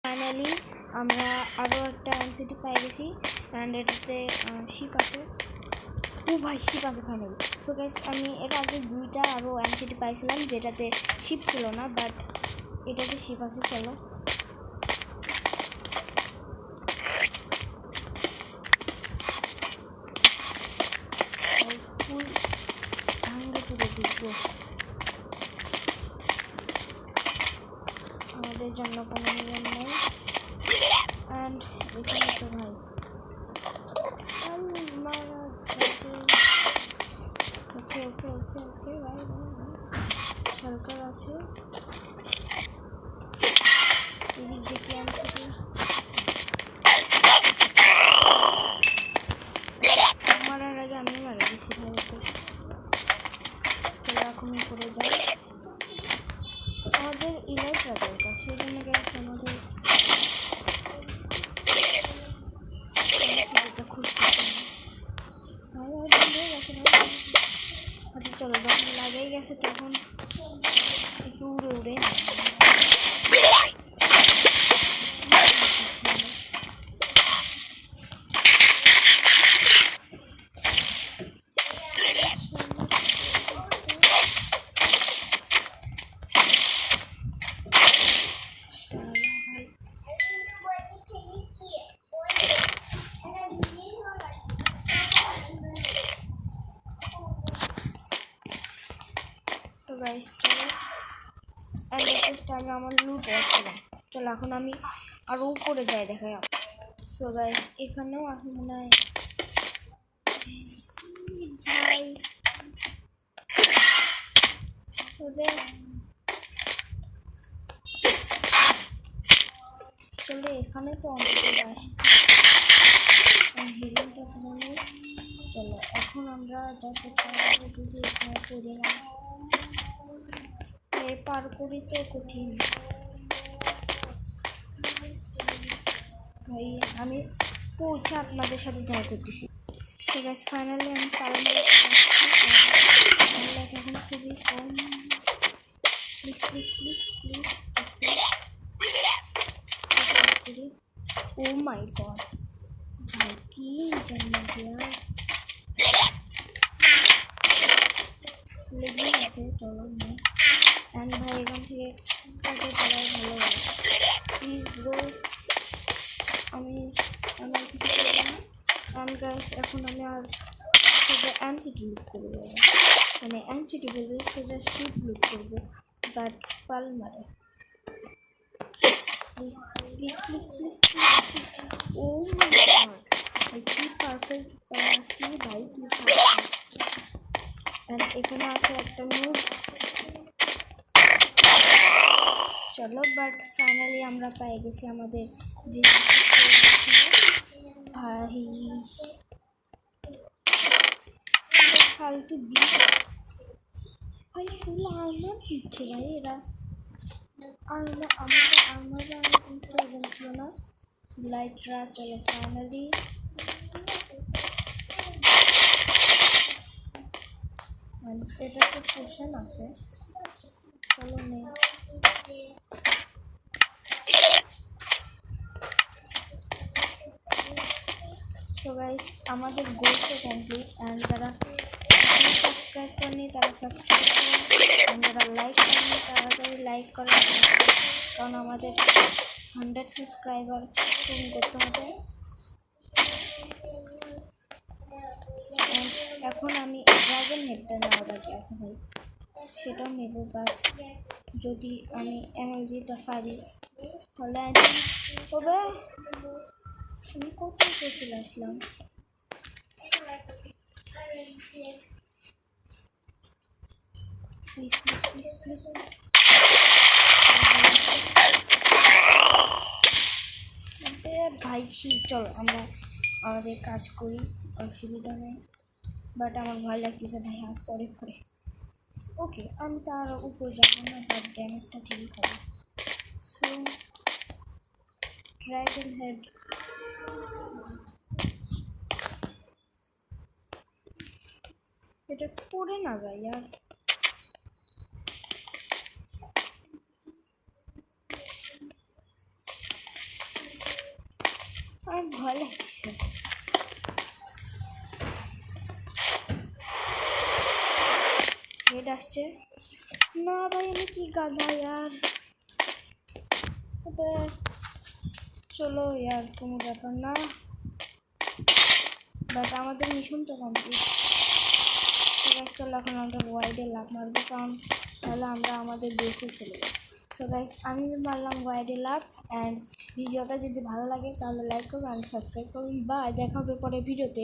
Finally আমরা আরও একটা এনসিটি পাই গেছি অ্যান্ড এটাতে শিপ আছে। ও ভাই শিপ আছে ফাইনালি। সো গাইস আমি এর আগে দুইটা আরও এনসিটি পাইছিলাম যেটাতে শিপ ছিল না, বাট এটাতে শিপ আছে। চলো ফুল ভাঙ্গে চলে ঢুকবো, আমাদের জন্য কোনো নিয়ম নেই। অ্যান্ড এখানে তো ভাই ওকে ওকে ওকে ওকে ভাই সরকার আছে এদিক দেখে আমি মারার আগে আমি মারা গেছি ভাই। ওকে চলো এখন করে যাই, আমাদের ইলাইটরা দরকার, সেই জন্য গেছে আমাদের আচ্ছা চলো যখন লাগাই গেছে তখন একটু উড়ে উড়ে আমি আমার লুট রাখছিলাম। চলো এখন আমি আরও উপরে যাই দেখা যাক। সো গাইস এখানেও আছে মনে হয় ভাই। চলে এখানে তো অনেক আসছে। চলো এখন আমরা যাতে যদি এখানে করি না পার করি তো কঠিন ভাই। আমি পৌঁছে আপনাদের সাথে দেখা করতেছি। সো গাইস ফাইনালি আমি পারলাম এখন খুবই কম। Please please please please oh my god ভাই কি জন্ম দিয়া লেগে আছে। চলো না অ্যান্ড ভাই এখান থেকে কাটে পড়াই ভালো লাগে। প্লিজ ব্রো আমি আমার কিছু করবো না। অ্যান্ড গাইস এখন আমি আর সোজা এনসিটি লুক করবো, মানে এনসিটি বলতে সোজা শিপ লুক করবো, বাট পাল মারে। Please please please please please oh my god ভাই কি পারফেক্ট বানাচ্ছি ভাই কি পারফেক্ট। অ্যান্ড এখানে আছে একটা মুভ। চলো বাট ফাইনালি আমরা পেয়ে গেছি আমাদের যে ভাই ফালতু দিস ভাই ফুল আর্মার দিচ্ছে ভাই এরা। আমাদের আর্মার প্রয়োজন ছিল না লাইটরা। চলো ফাইনালি এটা তো পোশন আছে। চলো নেই সো গাইস আমাদের গোলটা কমপ্লিট। অ্যান্ড যারা সাবস্ক্রাইব করেনি তারা সাবস্ক্রাইব করেন, যারা লাইক করেনি তাড়াতাড়ি লাইক করেন, কারণ আমাদের 100 সাবস্ক্রাইবার পূরণ করতে হবে। এখন আমি ড্রাগন হেডটা নেওয়া বাকি আছে ভাই, সেটাও নেব। বাস যদি আমি এমএলজিটা পারি তাহলে তবে আমি কোথায় চলে আসলাম। প্লিজ প্লিজ প্লিজ প্লিজ ভাই চলো আমরা আমাদের কাজ করি, অসুবিধা নেই। বাট আমার ভয় লাগতেছে ভাই হাত পরে পরে। ওকে আমি তার উপর যাবো না, বাট ড্যামেজটা ঠিকই খাবো। সো ড্রাগন হেড এটা পড়ে না ভাই আর। আমার ভয় লাগছে। হেড আসছে না ভাই, আমি কি গাধা ইয়ার। চলো ইয়ার, কোনো ব্যাপার না, বাট আমাদের মিশন তো কমপ্লিট। চলো এখন আমরা ওয়াইডে লাভ মারবো, কারণ তাহলে আমরা আমাদের বেসে চলে যাবো। সো গাইস, আমি মারলাম ওয়াইডে লাভ। অ্যান্ড ভিডিওটা যদি ভালো লাগে তাহলে লাইক করুন আর সাবস্ক্রাইব করুন। বা দেখা হবে পরে ভিডিওতে।